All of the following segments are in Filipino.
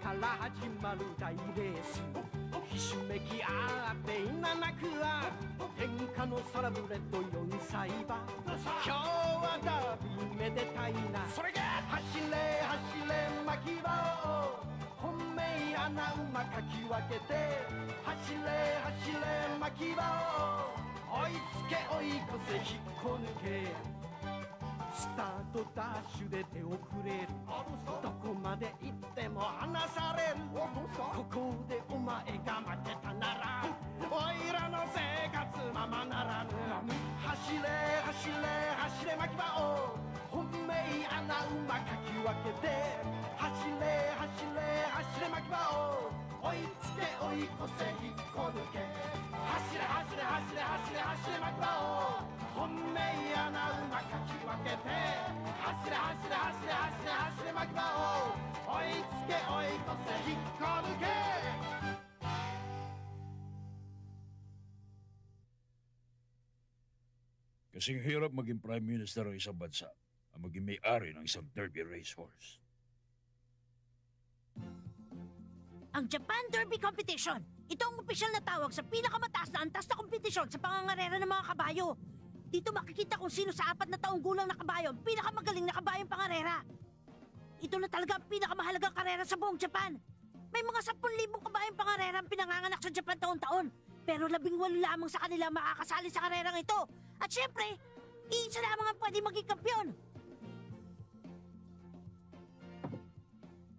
から始まる大レースひしめき合って稲なくは天下のサラブレッド4歳馬今日はダービーめでたいなそれが走れ走れ巻き場を本命穴馬かき分けて走れ走れ巻き場を追いつけ追い越せ引っこ抜けスタートダッシュで手遅れるどこまで行っても離されるここでお前が負けたならおいらの生活ままならぬ走れ走れ走れ巻き場を本命穴馬かき分けて走れ走れ走れ巻き場を追いつけ追い越せ引っこ抜け走れ走れ走れ走れ走れ巻き場を本命穴馬かき分けて走れ走れ走れ走れ走れ巻き場を追いつけ追い越せ引っこ抜けKasing hirap maging Prime Minister ng isang bansa ang maging may-ari ng isang Derby racehorse. Ang Japan Derby Competition. Ito ang opisyal na tawag sa pinakamataas na antas na kompetisyon sa pangangarera ng mga kabayo. Dito makikita kung sino sa 4 na taong gulang na kabayo ang pinakamagaling na kabayong pangarera. Ito na talaga ang pinakamahalagang karera sa buong Japan. May mga 10,000 kabayong pangarera ang pinanganganak sa Japan taon-taon. Pero 18 lamang sa kanila makakasali sa karerang ito. At syempre, iisa lamang ang pwede maging kampiyon.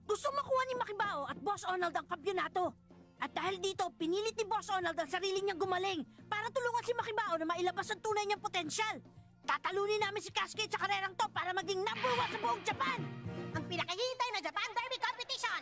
Gusto makuha ni Makibao at Boss Onald ang kampyonato. At dahil dito, pinilit ni Boss Onald ang sarili niyang gumaling para tulungan si Makibao na mailabas ang tunay niyang potensyal. Tatalunin namin si Cascade sa karerang to para maging #1 sa buong Japan. Ang pinakahihintay na Japan Derby Competition.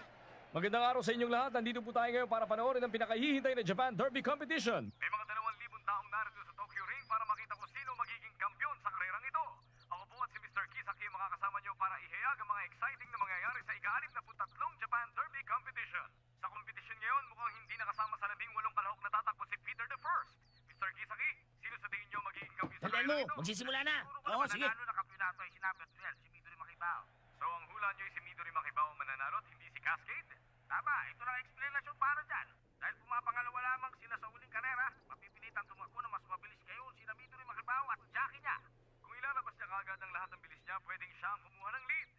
Magandang araw sa inyong lahat. Nandito po tayo ngayon para panoorin ang pinakahihintay na Japan Derby Competition. May mga 2,000 taong narito sa Tokyo Ring para makita kung sino magiging kampiyon sa karerang ito. Ako po at si Mr. Kisaki makakasama niyo para ihayag ang mga exciting na mangyayari sa ika-63 Japan Derby Competition. Sa kompetisyon ngayon, mukhang hindi nakasama sa 18 kalahok na tatakbo si Peter the First. Mr. Kisaki, sino sa tingin niyo magiging kampiyon sa karerang ito? Magsisimula na. Oo, sige. Mananalo na kampiyonato ay sinabi at duel, si Midori Makibao. So ang hula niyo ay si Midori Makibao mananalo at hindi si Cascade? Tama, ito lang explanation para dyan. Dahil pumapangalawa lamang sila sa uling karera, mapipilitan tumakbo na mas mabilis ngayon sina Midori Makibao at jockey niya. Kung ilalabas niya kaagad ang lahat ng bilis niya, pwedeng siya ang kumuha ng lead.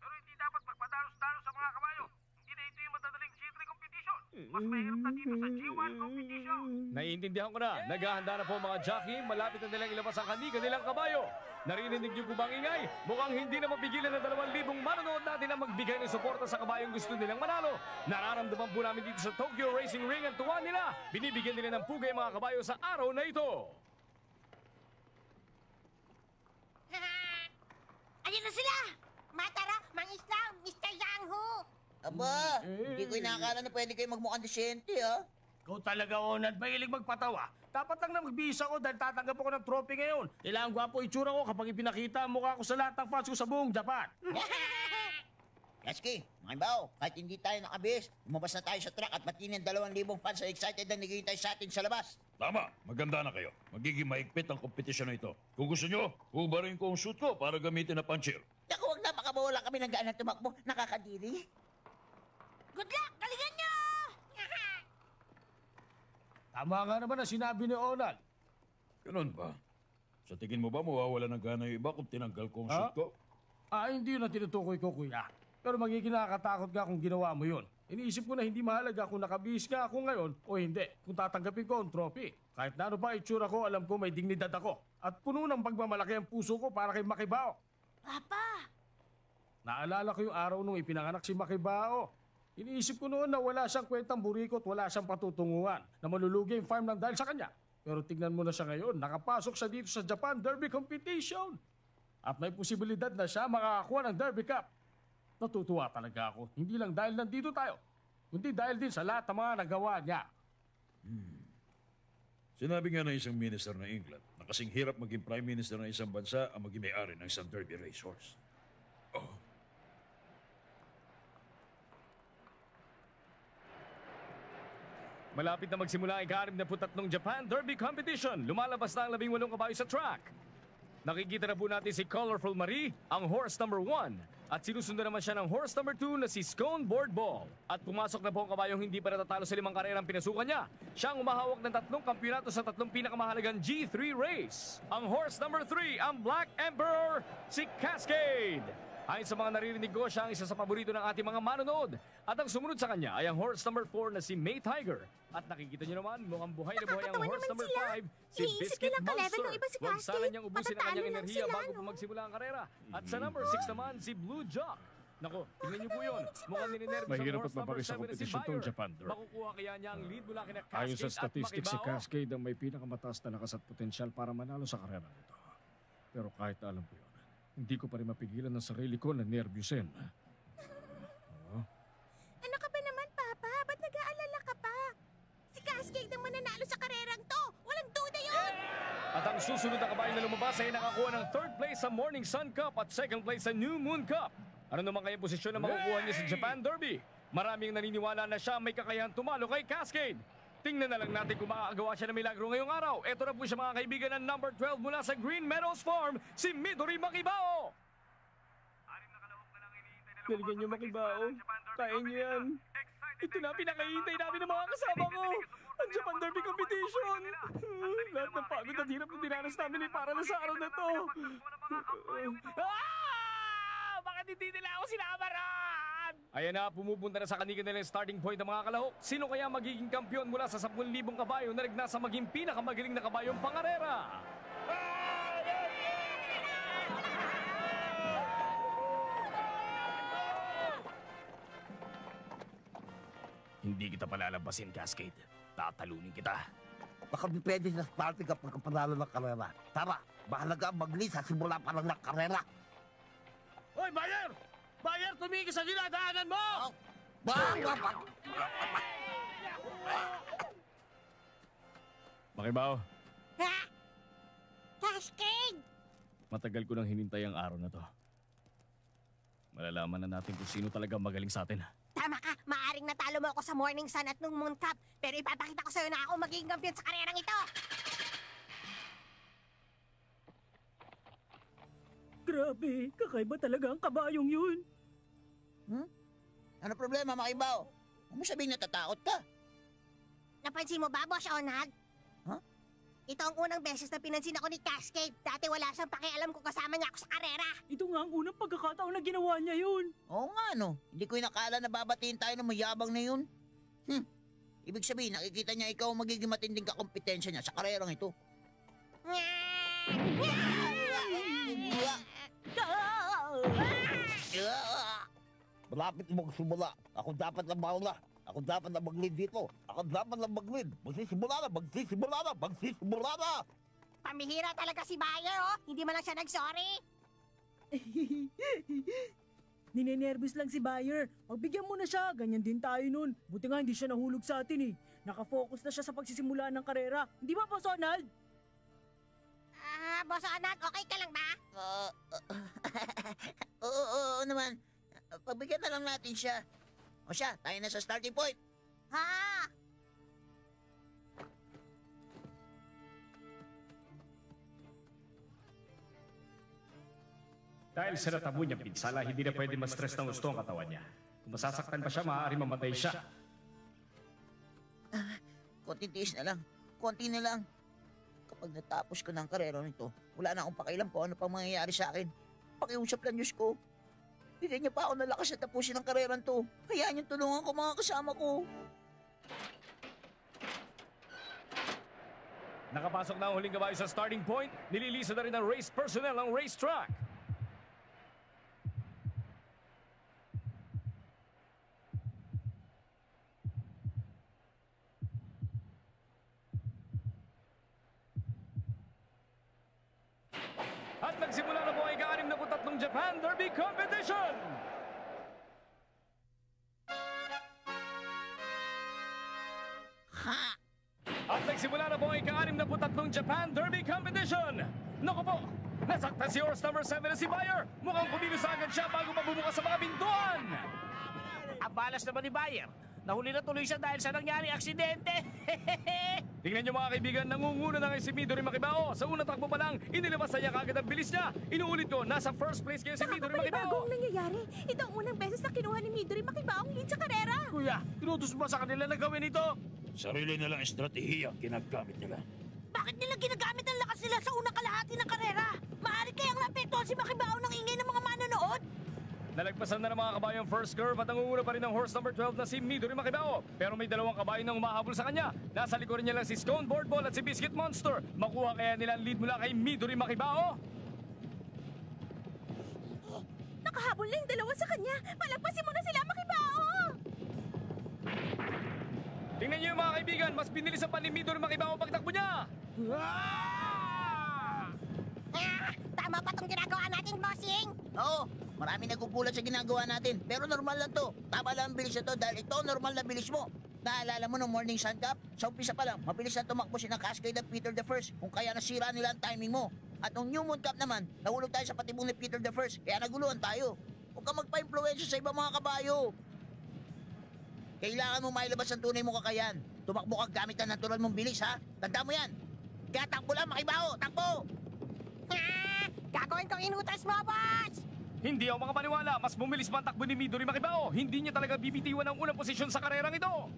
Pero hindi dapat magpadalos-dalos sa mga kabayo. Hindi na ito yung madadaling G3 competition. Mas mahirap na dito sa G1 competition. Naiintindihan ko na. Naghahanda na po ang mga jockey. Malapit na nilang ilabas ang kanilang kabayo. Narinig niyo po bang ingay? Mukhang hindi na mapigilan ng 2,000 manonood natin ang magbigay ng suporta sa kabayong gusto nilang manalo. Nararamdaman po namin dito sa Tokyo Racing Ring ang tuwa nila. Binibigyan nila ng pugay ang mga kabayo sa araw na ito. Ayan na sila! Matara, Mang Islam, Mr. Yang Hu! Aba, hindi ko inakala na pwede kayo magmukhang disyente, ha? Ikaw talaga, Onad. Mahilig magpatawa. Dapat lang na magbihis ako dahil tatanggap ako ng trophy ngayon. Kailangan gwapo itsura ko kapag ipinakita ang mukha ko sa lahat ng fans ko sa buong Japan. Yaski, Makibao, kahit hindi tayo nakabihis, lumabas na tayo sa track at pati ng 2,000 fans ay excited na naghihintay sa atin sa labas. Tama, maganda na kayo. Magiging maigpit ang kompetisyon na ito. Kung gusto nyo, hubarin ko ang suit ko para gamitin na puncher. Naku, huwag na, makabawala kami ng gaan na tumakbo. Nakakadiri. Good luck! Galingan niyo! Tama nga naman ang sinabi ni Onad. Ganun ba? Sa tingin mo ba mawawala ng gana yung iba kung tinanggal ko ang suit ko? Hindi yun ang tinutukoy ko, kuya. Pero magiging nakakatakot nga kung ginawa mo yun. Iniisip ko na hindi mahalaga kung nakabihis nga ako ngayon o hindi. Kung tatanggapin ko ang trophy. Kahit na ano pa itsura ko, alam ko may dignidad ako. At puno ng pagmamalaki ang puso ko para kay Makibao. Papa! Naalala ko yung araw nung ipinanganak si Makibao. Iniisip ko noon na wala siyang kwentang buriko at wala siyang patutunguhan na malulugi yung farm lang dahil sa kanya. Pero tignan mo na siya ngayon, nakapasok siya dito sa Japan Derby Competition. At may posibilidad na siya makakakuha ng Derby Cup. Natutuwa talaga ako, hindi lang dahil nandito tayo, kundi dahil din sa lahat ng mga nagawa niya. Sinabi nga ng isang minister ng England na kasing hirap maging prime minister ng isang bansa ang maging may-ari ng isang Derby racehorse. Oh. Malapit na magsimula ang ika-63 Japan Derby Competition. Lumalabas na ang 18 kabayo sa track. Nakikita na po natin si Colorful Marie, ang horse number 1. At sinusundan naman siya ng horse number 2 na si Scone Board Ball. At pumasok na po ang kabayong hindi pa natatalo sa 5 karerang pinasukan niya. Siya ang umahawak ng 3 kampyonato sa 3 pinakamahalagang G3 race. Ang horse number 3, ang Black Emperor, si Cascade. Ayon sa mga naririnig ko, siya ang isa sa paborito ng ating mga manonood. At ang sumunod sa kanya ay ang horse number 4 na si May Tiger. At nakikita niyo naman, mukhang buhay na buhay ang horse number 5, si Biscuit Monster. Huwag sana niyang ubusin ang kanyang enerhiya bago po magsimula ang karera. At sa number 6 naman, si Blue Jock. Nako, tingnan niyo po yun. Mukhang nininervous ang Mahirap horse at number mapaki sa 7 na si kompetisyon tong Bayer. Japan Derby. Makukuha kaya niya ang lead mula kina Ayon Cascade sa at statistics, si Makibao? Cascade ang may pinakamataas na lakas at potensyal para manalo sa karera nito. Pero kahit alam ko yun, hindi ko pa rin mapigilan ang sarili ko na nervyusin. Ano ka ba naman, Papa? Ba't nag-aalala ka pa? Si Cascade ang mananalo sa karerang to. Walang duda yun. At ang susunod na kabayo na lumabas ay nakakuha ng 3rd place sa Morning Sun Cup at 2nd place sa New Moon Cup. Ano naman kayang posisyon na makukuha niya sa Japan Derby? Maraming naniniwala na siya may kakayahan tumalo kay Cascade. Tingnan na lang natin kung makakagawa siya ng milagro ngayong araw. Ito na po siya mga kaibigan ng number 12 mula sa Green Meadows Farm, si Midori Makibao. Galingan niyo, Makibao. Kaya niyo yan. Ito na pinakahihintay namin ng mga kasama ko. Ang Japan Derby Competition. Lahat ng pagod at hirap na dinanas namin ay para na sa araw na to. Bakit hindi nila ako sinamaran? Ayan na, pumupunta na sa kanilang nilang starting point ng mga kalahok. Sino kaya magiging kampiyon mula sa 10,000 kabayo na nagnasa maging pinakamagaling na kabayong pangarera? Hindi kita palalabasin, Cascade. Tatalunin kita. Baka depende sa starting kapag panalo ng karera. Tara, mahalaga ang mag-lead sa simula pa lang ng karera. Hoy, Bayer! Bayer, tumigil sa dinadaanan mo! Makibao, Ha? Cascade! matagal ko nang hinintay ang araw na to. Malalaman na natin kung sino talaga magaling sa atin. Tama ka, maaring natalo mo ako sa Morning Sun at nung Moon Cup. Pero ipapakita ko sa'yo na ako magiging kampiyon sa karerang ito. Grabe, kakaiba talaga ang kabayong yun. Ano problema, Makibao? Huwag mo sabihin natatakot ka. Napansin mo ba, Boss Onag? Huh? Ito ang unang beses na pinansin ako ni Cascade. Dati wala siyang pakialam kung kasama niya ako sa karera. Ito nga ang unang pagkakataon na ginawa niya yun. Oo nga, no. Hindi ko inakala na babatiin tayo ng mayabang na yun. Ibig sabihin, nakikita niya ikaw ang magiging matinding kakompetensya niya sa karerang ito. Malapit mo magsimula. Ako dapat na mauna. Ako dapat na mag-lead dito. Ako dapat na mag-lead. Magsisimula na. Pamihira talaga si Bayer, oh. Hindi man lang siya nag-sorry. Ninenervous lang si Bayer. Pagbigyan mo na siya, ganyan din tayo nun. Buti nga hindi siya nahulog sa atin eh. Nakafocus na siya sa pagsisimula ng karera. Hindi ba, Boss Ronald? Boss Onag, okay ka lang ba? Oo naman. Pagbigyan na lang natin siya. O siya, tayo na sa starting point. Ha? Dahil sa natabo niyang pinsala, hindi na pwede ma-stress ng gusto ang katawan niya. Kung masasaktan pa siya, maaari mamatay siya. Konting tiis na lang. Konti na lang. Kapag natapos ko ng karera nito, wala na akong pakialam kung ano pang mangyayari sa akin. Pakiusap lang Diyos ko. Bigyan niya pa ako ng lakas na tapusin ang kareran to. Hayaan niyong tulungan ko mga kasama ko. Nakapasok na ang huling kabayo sa starting point. Nililisa na rin ang race personnel ng racetrack. At nagsimula na po ang ika-63 Japan Derby Competition! Ha? At nagsimula na po ang ika-63 Japan Derby Competition! Naku po! Nasaktan si horse number 7 na si Bayer! Mukhang kumilos agad siya bago mabumukas sa mga pintuan! Ang balas naman ni Bayer. Nahuli na tuloy siya dahil sa nangyari aksidente. Tingnan niyo mga kaibigan, nangunguna na ngayon si Midori Makibao. Sa unang takbo pa lang, inilabas na niya kagad ang bilis niya. Inuulit ko, nasa first place kayo si Midori Nakakapanibago Makibao. ang nangyayari. Ito ang unang beses na kinuha ni Midori Makibao ang lead sa karera. Kuya, tinutos mo ba sa kanila na gawin ito? Sarili na lang estratehiya ang ginagamit nila. Bakit nila ginagamit ang lakas nila sa unang kalahati ng karera? Maaari kayang naapektuhan si Makibao ng ingay ng mga manonood? Nalagpasan na ng mga kabayo ang first curve at nangunguna pa rin ang horse number 12 na si Midori Makibao. Pero may dalawang kabayo na umahabol sa kanya. Nasa likuran niya lang si Scone Board Ball at si Biscuit Monster. Makuha kaya nila ang lead mula kay Midori Makibao? Nakahabol na yung dalawa sa kanya. Palagpasin mo na sila, Makibao! Tingnan niyo yung mga kaibigan, mas pinilisan pa ni Midori Makibao ang pagtakbo niya. Tama pa itong ginagawa natin, bossing? Oo, marami nagkukulat sa ginagawa natin. Pero normal lang to. Tama lang ang bilis na to dahil ito normal na bilis mo. Naalala mo nung morning sun cup? Sa umpisa pa lang, mabilis na tumakbo si ng Cascade at Peter the First kung kaya nasira nila ang timing mo. At nung New Moon Cup naman, nahulog tayo sa patibong ni Peter the First kaya naguluhan tayo. Huwag kang magpa-influensya sa ibang mga kabayo. Kailangan mo mailabas ang tunay mong kakayahan. Tumakbo ka gamit ang natural mong bilis, ha? Tanda mo yan. Kaya takbo lang, Makibao! Takbo! Gagawin kong inutas mo, boss! Hindi ako makapaniwala, mas bumilis pa ang takbo ni Midori Makibao. Hindi niya talaga bibitiwan ang unang posisyon sa karerang ito.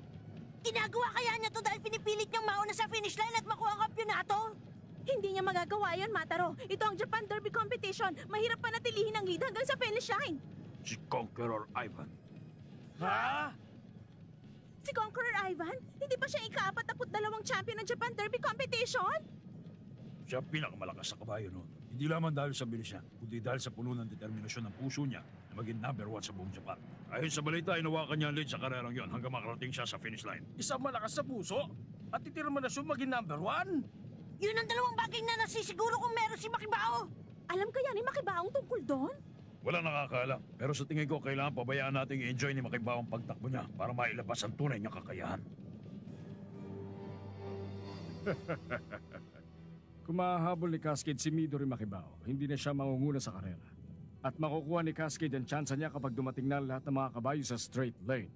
Ginagawa kaya niya to dahil pinipilit niyang mauna sa finish line at makuha ang kampyonato? Hindi niya magagawa yon, Mataro. Ito ang Japan Derby competition. Mahirap panatilihin ang lead hanggang sa finish line. Si Conqueror Ivan. Ha? Si Conqueror Ivan, hindi ba siya ika-42 champion ng Japan Derby competition? Siya ang pinakamalakas sa kabayo noon. Hindi lamang dahil sa bilis niya, kundi dahil sa puno ng determinasyon ng puso niya na maging number 1 sa buong Japan. Ayon sa balita, inawakan niya ang lead sa karerang yon hanggang makarating siya sa finish line. Isang malakas sa puso at determinasyon maging number 1? Yun ang dalawang bagay na nasisiguro kung meron si Makibao. Alam kaya ni Makibaong tungkol doon? Wala nakakaalam. Pero sa tingin ko, kailangan pabayaan nating i-enjoy ni Makibao ang pagtakbo niya para mailabas ang tunay niyang kakayahan. Kung mahahabol ni Cascade si Midori Makibao, hindi na siya mangunguna sa karera. At makukuha ni Cascade ang tsansa niya kapag dumating na lahat ng mga kabayo sa straight lane.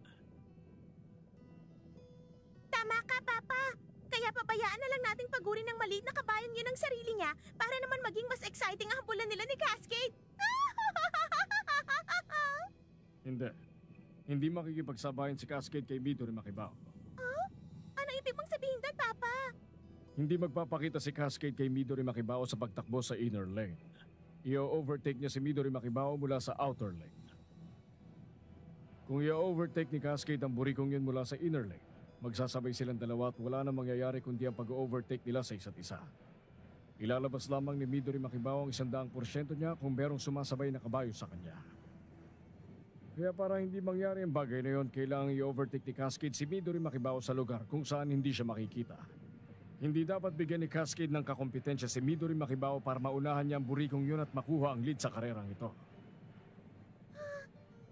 Tama ka, Papa. Kaya pabayaan na lang nating pagurin ng maliit na kabayan yun ang sarili niya para naman maging mas exciting ang habulan nila ni Cascade. Hindi. Hindi makikipagsabayan si Cascade kay Midori Makibao. Huh? Ano ibig mong sabihin doon, Papa? Hindi magpapakita si Cascade kay Midori Makibao sa pagtakbo sa inner lane. I-overtake niya si Midori Makibao mula sa outer lane. Kung i-overtake ni Cascade ang burikong yun mula sa inner lane, magsasabay silang dalawa at wala na mangyayari kundi ang pag-overtake nila sa isa't isa. Ilalabas lamang ni Midori Makibao ang 100% niya kung merong sumasabay na kabayo sa kanya. Kaya para hindi mangyari ang bagay na yon, kailangang i-overtake ni Cascade si Midori Makibao sa lugar kung saan hindi siya makikita. Hindi dapat bigyan ni Cascade ng kakompetensya si Midori Makibao para maunahan niya ang burikong yun at makuha ang lead sa karerang ito.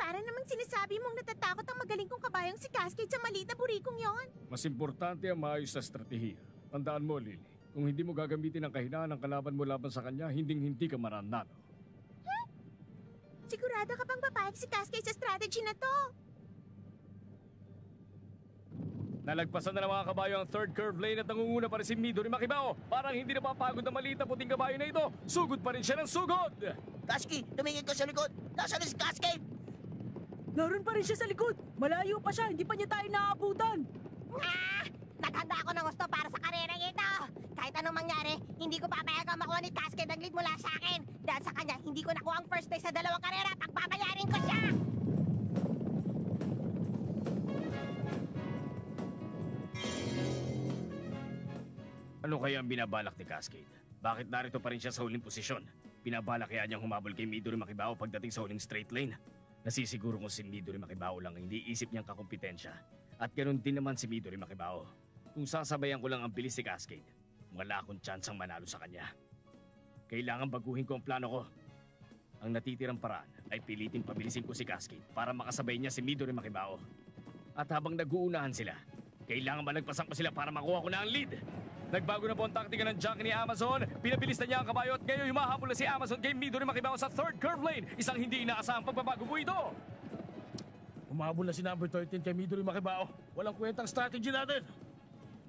Para namang sinasabi mong natatakot ang magaling kong kabayang si Cascade sa maliit na burikong yon. Mas importante ang maayos na estratehiya. Tandaan mo, Lily, kung hindi mo gagamitin ang kahinaan ng kalaban mo laban sa kanya, hinding-hindi ka mananalo. Sigurado ka bang papayag si Cascade sa strategy na to? Nalagpasan na ng mga kabayo ang third curve lane at nangunguna pa rin si Midori Makibao. Parang hindi napapagod na maliit na puting kabayo na ito. Sugod pa rin siya ng sugod! Cascade, tumingin ka sa likod. Nasaan na si Cascade? Naroon pa rin siya sa likod. Malayo pa siya, hindi pa niya tayo naaabutan. Naghanda ako ng gusto para sa karerang ito. Kahit anong mangyari, hindi ko papayagang makuha ni Cascade ang lead mula sa akin. Dahil sa kanya, hindi ko nakuha ang first place sa dalawang karera. Pagbabayarin ko siya! Ano kaya ang binabalak ni Cascade? Bakit narito pa rin siya sa huling posisyon? Binabalak kaya niyang humabol kay Midori Makibao pagdating sa huling straight lane? Nasisiguro kung si Midori Makibao lang ang hindi isip niyang kakompetensya. At ganoon din naman si Midori Makibao. Kung sasabayan ko lang ang bilis si Cascade, wala akong tsansang manalo sa kanya. Kailangan baguhin ko ang plano ko. Ang natitirang paraan ay pilitin pabilisin ko si Cascade para makasabay niya si Midori Makibao. At habang nag-uunahan sila, kailangan malagpasan ko sila para makuha ko na ang lead. Nagbago na po ang taktika ng jockey ni Amazon. Pinabilis na niya ang kabayo at ngayon humahabol na si Amazon kay Midori Makibao sa third curve lane. Isang hindi inaasahang pagbabago po ito. Humabol na si number 13 kay Midori Makibao. Walang kwentang strategy natin.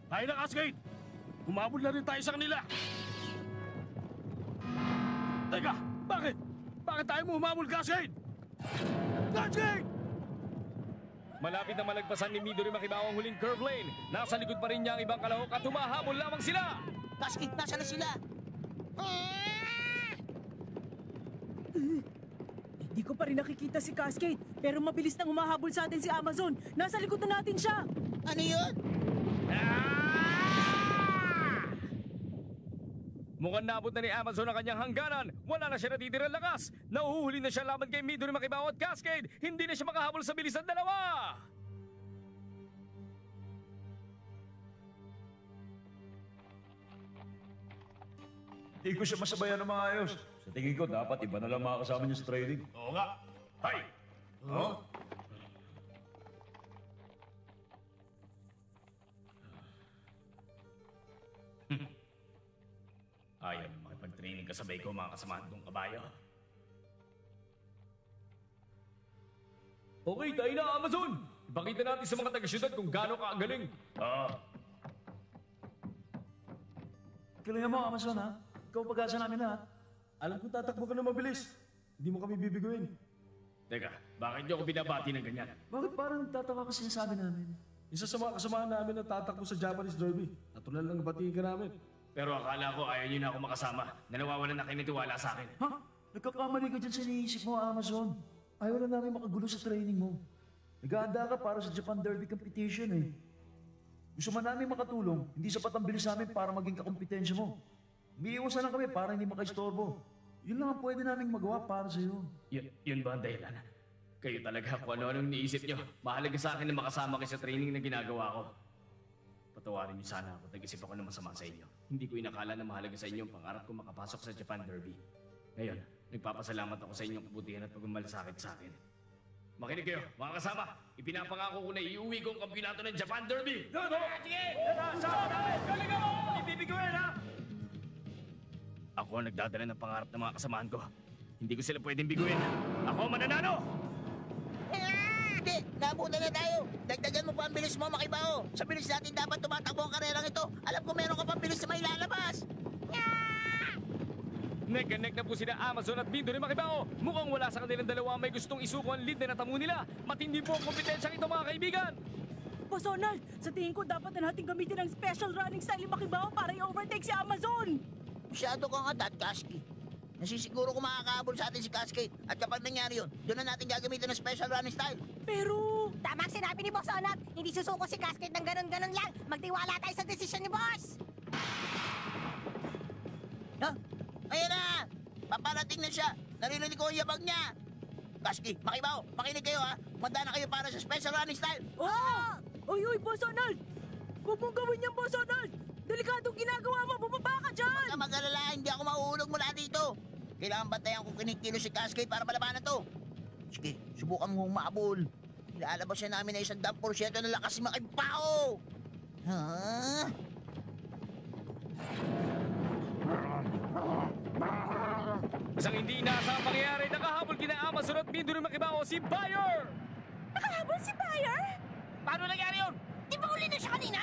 Tayo na, Cascade. Humabol na rin tayo sa kanila. Teka, bakit? Bakit tayo mo humabol, Cascade? Cascade! Malapit na malagpasan ni Midori Makibao ang huling curve lane. Nasa likod pa rin niya ang ibang kalahok at humahabol lamang sila. Cascade, nasa na sila? Hindi ko pa rin nakikita si Cascade, pero mabilis nang humahabol sa atin si Amazon. Nasa likod na natin siya. Ano yun? Mukhang naabot na ni Amazon ang kanyang hangganan. Wala na siya natitirang lakas. Nauhuli na siya laban kay Midori Makibao at Cascade. Hindi na siya makahabol sa bilis ng dalawa. Hindi ko siya masabayan ng maayos. Sa tingin ko, dapat iba na lang makakasama niya sa training. Oo nga. Hay! Oh? Ayaw na makipag-training kasabay ko mga kasamahan kong kabayo. Okay, tayo na, Amazon! Ipakita natin sa mga taga-syudad kung gaano ka galing. Galingan mo, Amazon, ha? Ikaw pag-asa namin lahat. Alam ko tatakbo ka na mabilis. Hindi mo kami bibiguin. Teka, bakit niyo ako binabati ng ganyan? Bakit parang nagtataka ka sinasabi namin? Isa sa mga kasamahan namin na tatakbo sa Japanese Derby. Natural lang batiin ka namin. Pero akala ko ayaw niyo na ako makasama. Na nawawalan na kayo ng tiwala sa akin. Ha? Nagkakamali ka dyan sa iniisip mo, Amazon. Ayaw na namin makagulo sa training mo. Nag-aanda ka para sa Japan Derby competition eh. Gusto man namin makatulong, hindi sapat ang bilis namin para maging kakompetensya mo. Umiiwasan lang kami para hindi makaistorbo. Yun lang ang pwede namin magawa para sa'yo. Yun ba ang dahilan? Kayo talaga kung ano-anong iniisip niyo. Mahalaga sa akin na makasama kayo sa training na ginagawa ko. Patawarin niyo sana ako, nag-isip ako ng masama sa inyo. Hindi ko inakala na mahalaga sa inyo ang pangarap ko makapasok sa Japan Derby. Ngayon, nagpapasalamat ako sa inyong kabutihan at pagmamalasakit sa akin. Makinig kayo, mga kasama. Ipinapangako ko na iuwi ko ang kampyonato ng Japan Derby. Sige! Sama namin! Galing ako! Ibibiguin, ha? Ako ang nagdadala ng pangarap ng mga kasamahan ko. Hindi ko sila pwedeng biguin. Ako ang mananalo! Hindi, nabuta na tayo. Dagdagan mo pa ang bilis mo, Makibao. Sa bilis natin dapat tumatakbo ang karerang ito. Alam ko meron ka pang bilis na may lalabas. Neck-and-neck na po sina Amazon at Midori Makibao. Mukhang wala sa kanilang dalawa may gustong isuko ang lead na natamo nila. Matindi po ang kompetensyang ito, mga kaibigan. Boss Ronald, sa tingin ko dapat na natin gamitin ang special running style ni Makibao para i-overtake si Amazon. Masyado kang atat, Cascade. Nasisiguro kung makakahabol sa atin si Cascade. At kapag nangyari yun, doon na natin gagamitin ng special running style. Pero... Tama ang sinabi ni Boss Onat. Hindi susuko si Cascade ng ganun-ganun lang. Magtiwala tayo sa desisyon ni Boss. Ha? Ayan na! Paparating na siya. Narinig ko ang yabag niya. Cascade, Makibao, makinig kayo ha. Manda na kayo para sa special running style. Oh! Uy, Boss Ronald! Huwag mong gawin yan, Boss Ronald! Delikadong ginagawa mo! Bumaba ka dyan! Huwag ka mag-alala, hindi ako mauulog mula dito. Kailangan bantayan kung kinikilo si Cascade para malabanan to. Sige, subukan mo humabol. Ilalabas siya namin na 100% ng lakas ni Makibao. Ha? Isang hindi inaasahang pangyayari, nakahabol kina Amazon at Midori Makibao si Bayer! Nakahabol si Bayer? Paano nangyari yun? Di ba uli na siya kanina?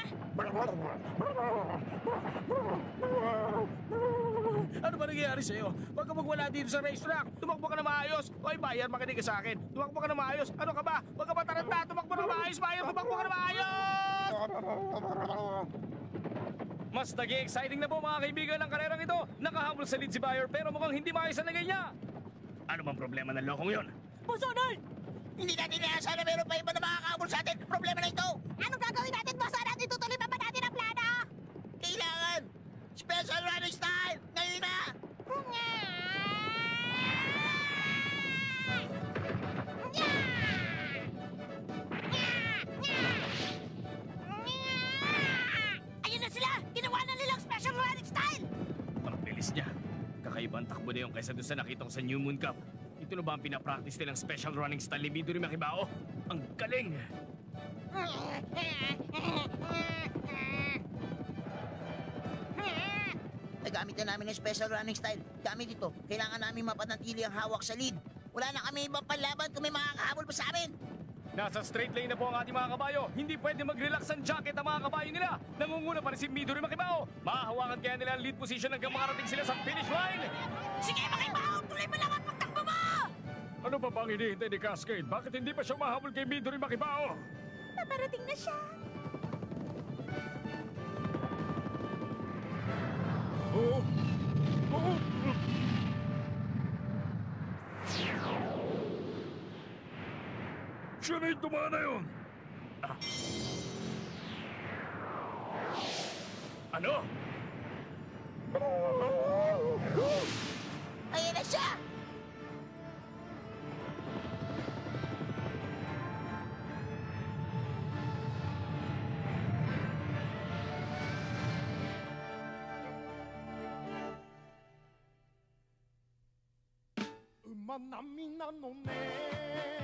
Ano ba nangyayari sa'yo? Huwag ka magwala dito sa racetrack. Tumakbo ka na maayos. Oy, Bayer, makinig ka sa akin. Tumakbo ka na maayos. Ano ka ba? Huwag ka ba taranta? Tumakbo na maayos, Bayer. Tumakbo ka na maayos! Mas naging exciting na po, mga kaibigan, ng karerang ito. Nakahabol sa lead si Bayer pero mukhang hindi maayos ang lagay niya. Ano bang problema ng lokong yun? Boss Ronald! Hindi natin inaasahan na meron pa iba na makakahabol sa atin. Problema na ito. Anong gagawin natin, Boss Onat? Itutuloy pa ba natin ang plano? Kailangan special running style. Ngayon na. Ayun na sila! Ginawa na nilang special running style! Ang bilis niya. Kakaibang takbo na yun kaysa doon sa nakita ko sa New Moon Cup. Ito na ba ang pinapractice nilang special running style ni Midori Makibao? Ang galing! Nagamit na namin ang special running style. Gamit ito, kailangan namin mapanatili ang hawak sa lead. Wala na kami ibang panlaban kung may makakahabol pa sa amin. Nasa straight lane na po ang ating mga kabayo. Hindi pwede mag-relax ang jacket ang mga kabayo nila. Nangunguna pa rin si Midori Makibao. Mahahawakan kaya nila ang lead position hanggang makarating sila sa finish line. Sige, Makibao! Tuloy mo lang ang pagtakbo mo! Ano pa bang hinihintay ni Cascade? Bakit hindi pa siya mahabol kay Midori Makibao? Paparating na siya. Oo! Oo! Siya na yung tumaan na yun! Ano? Ayan na siya! Uma na mina no ne